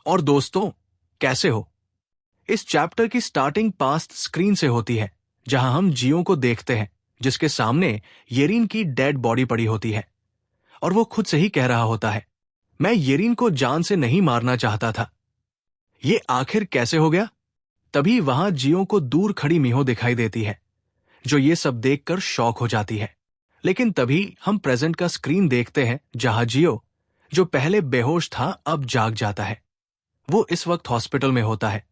और दोस्तों, कैसे हो? इस चैप्टर की स्टार्टिंग पास्ट स्क्रीन से होती है, जहां हम जियो को देखते हैं, जिसके सामने येरिन की डेड बॉडी पड़ी होती है और वो खुद से ही कह रहा होता है, मैं येरिन को जान से नहीं मारना चाहता था। ये आखिर कैसे हो गया? तभी वहां जियो को दूर खड़ी मीहो दिखाई देती है, जो ये सब देखकर शॉक हो जाती है। लेकिन तभी हम प्रेजेंट का स्क्रीन देखते हैं, जहां जियो, जो पहले बेहोश था, अब जाग जाता है। वो इस वक्त हॉस्पिटल में होता है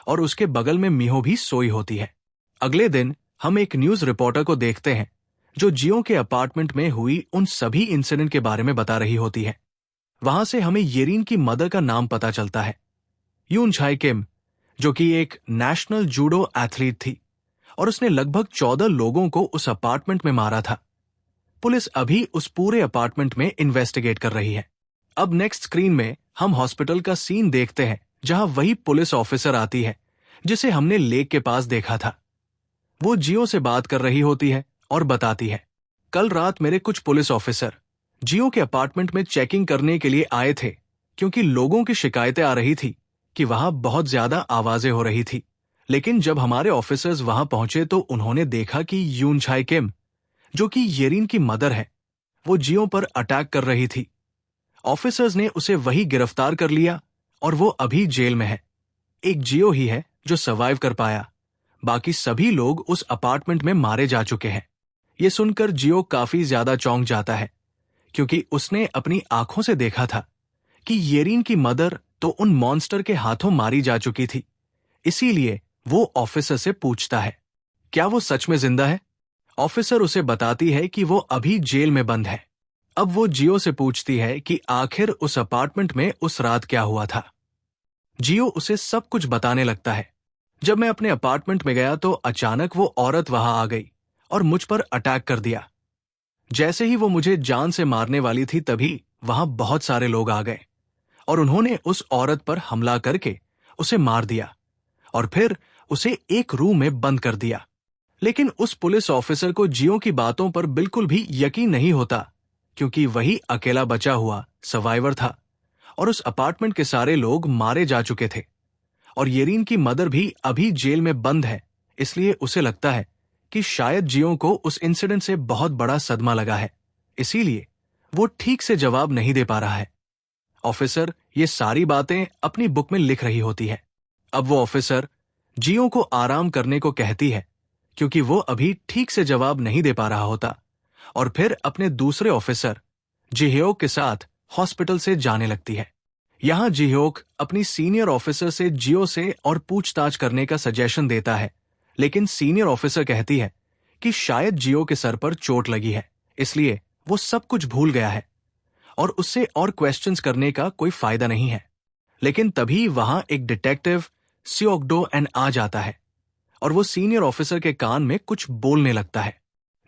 और उसके बगल में मीहो भी सोई होती है। अगले दिन हम एक न्यूज रिपोर्टर को देखते हैं, जो जियो के अपार्टमेंट में हुई उन सभी इंसिडेंट के बारे में बता रही होती है। वहां से हमें येरिन की मदर का नाम पता चलता है, यून झाई किम, जो कि एक नेशनल जूडो एथलीट थी और उसने लगभग 14 लोगों को उस अपार्टमेंट में मारा था। पुलिस अभी उस पूरे अपार्टमेंट में इन्वेस्टिगेट कर रही है। अब नेक्स्ट स्क्रीन में हम हॉस्पिटल का सीन देखते हैं, जहां वही पुलिस ऑफिसर आती है जिसे हमने लेक के पास देखा था। वो जियो से बात कर रही होती है और बताती है, कल रात मेरे कुछ पुलिस ऑफिसर जियो के अपार्टमेंट में चेकिंग करने के लिए आए थे, क्योंकि लोगों की शिकायतें आ रही थी कि वहां बहुत ज्यादा आवाजें हो रही थी। लेकिन जब हमारे ऑफिसर्स वहां पहुंचे तो उन्होंने देखा कि यून झाई किम, जो कि येरिन की मदर है, वो जियो पर अटैक कर रही थी। ऑफिसर्स ने उसे वही गिरफ्तार कर लिया और वो अभी जेल में है। एक जियो ही है जो सर्वाइव कर पाया, बाकी सभी लोग उस अपार्टमेंट में मारे जा चुके हैं। ये सुनकर जियो काफी ज्यादा चौंक जाता है, क्योंकि उसने अपनी आंखों से देखा था कि येरिन की मदर तो उन मॉन्स्टर के हाथों मारी जा चुकी थी। इसीलिए वो ऑफिसर से पूछता है, क्या वो सच में जिंदा है? ऑफिसर उसे बताती है कि वो अभी जेल में बंद है। अब वो जियो से पूछती है कि आखिर उस अपार्टमेंट में उस रात क्या हुआ था। जियो उसे सब कुछ बताने लगता है। जब मैं अपने अपार्टमेंट में गया तो अचानक वो औरत वहां आ गई और मुझ पर अटैक कर दिया। जैसे ही वो मुझे जान से मारने वाली थी, तभी वहां बहुत सारे लोग आ गए और उन्होंने उस औरत पर हमला करके उसे मार दिया और फिर उसे एक रूम में बंद कर दिया। लेकिन उस पुलिस ऑफिसर को जियो की बातों पर बिल्कुल भी यकीन नहीं होता, क्योंकि वही अकेला बचा हुआ सर्वाइवर था और उस अपार्टमेंट के सारे लोग मारे जा चुके थे और येरिन की मदर भी अभी जेल में बंद है। इसलिए उसे लगता है कि शायद जियो को उस इंसिडेंट से बहुत बड़ा सदमा लगा है, इसीलिए वो ठीक से जवाब नहीं दे पा रहा है। ऑफिसर ये सारी बातें अपनी बुक में लिख रही होती है। अब वो ऑफिसर जियो को आराम करने को कहती है, क्योंकि वो अभी ठीक से जवाब नहीं दे पा रहा होता, और फिर अपने दूसरे ऑफिसर जिह्योक के साथ हॉस्पिटल से जाने लगती है। यहां जिह्योक अपनी सीनियर ऑफिसर से जियो से और पूछताछ करने का सजेशन देता है, लेकिन सीनियर ऑफिसर कहती है कि शायद जियो के सर पर चोट लगी है, इसलिए वो सब कुछ भूल गया है और उससे और क्वेश्चंस करने का कोई फायदा नहीं है। लेकिन तभी वहां एक डिटेक्टिव सियोकडो एन आ जाता है और वो सीनियर ऑफिसर के कान में कुछ बोलने लगता है।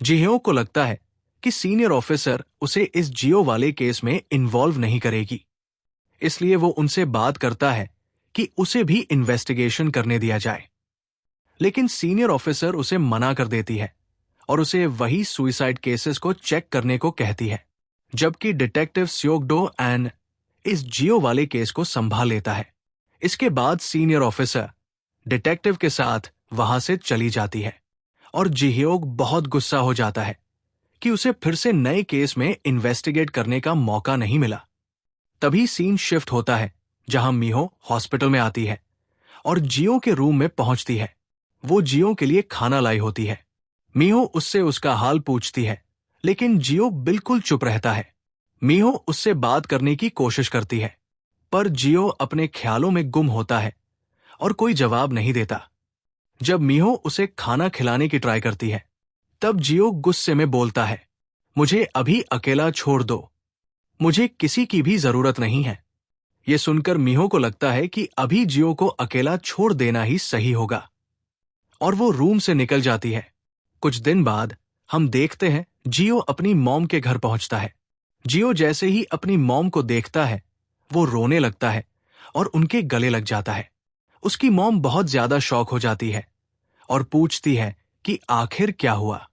जिह्योक को लगता है कि सीनियर ऑफिसर उसे इस जियो वाले केस में इन्वॉल्व नहीं करेगी, इसलिए वो उनसे बात करता है कि उसे भी इन्वेस्टिगेशन करने दिया जाए। लेकिन सीनियर ऑफिसर उसे मना कर देती है और उसे वही सुसाइड केसेस को चेक करने को कहती है, जबकि डिटेक्टिव सियोकडो एन इस जियो वाले केस को संभाल लेता है। इसके बाद सीनियर ऑफिसर डिटेक्टिव के साथ वहां से चली जाती है और जिह्योक बहुत गुस्सा हो जाता है कि उसे फिर से नए केस में इन्वेस्टिगेट करने का मौका नहीं मिला। तभी सीन शिफ्ट होता है, जहां मीहो हॉस्पिटल में आती है और जियो के रूम में पहुंचती है। वो जियो के लिए खाना लाई होती है। मीहो उससे उसका हाल पूछती है, लेकिन जियो बिल्कुल चुप रहता है। मीहो उससे बात करने की कोशिश करती है, पर जियो अपने ख्यालों में गुम होता है और कोई जवाब नहीं देता। जब मीहो उसे खाना खिलाने की ट्राई करती है, तब जियो गुस्से में बोलता है, मुझे अभी अकेला छोड़ दो, मुझे किसी की भी जरूरत नहीं है। यह सुनकर मीहो को लगता है कि अभी जियो को अकेला छोड़ देना ही सही होगा और वो रूम से निकल जाती है। कुछ दिन बाद हम देखते हैं जियो अपनी मॉम के घर पहुंचता है। जियो जैसे ही अपनी मॉम को देखता है, वो रोने लगता है और उनके गले लग जाता है। उसकी मॉम बहुत ज्यादा शॉक हो जाती है और पूछती है कि आखिर क्या हुआ,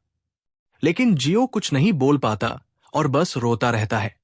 लेकिन जियो कुछ नहीं बोल पाता और बस रोता रहता है।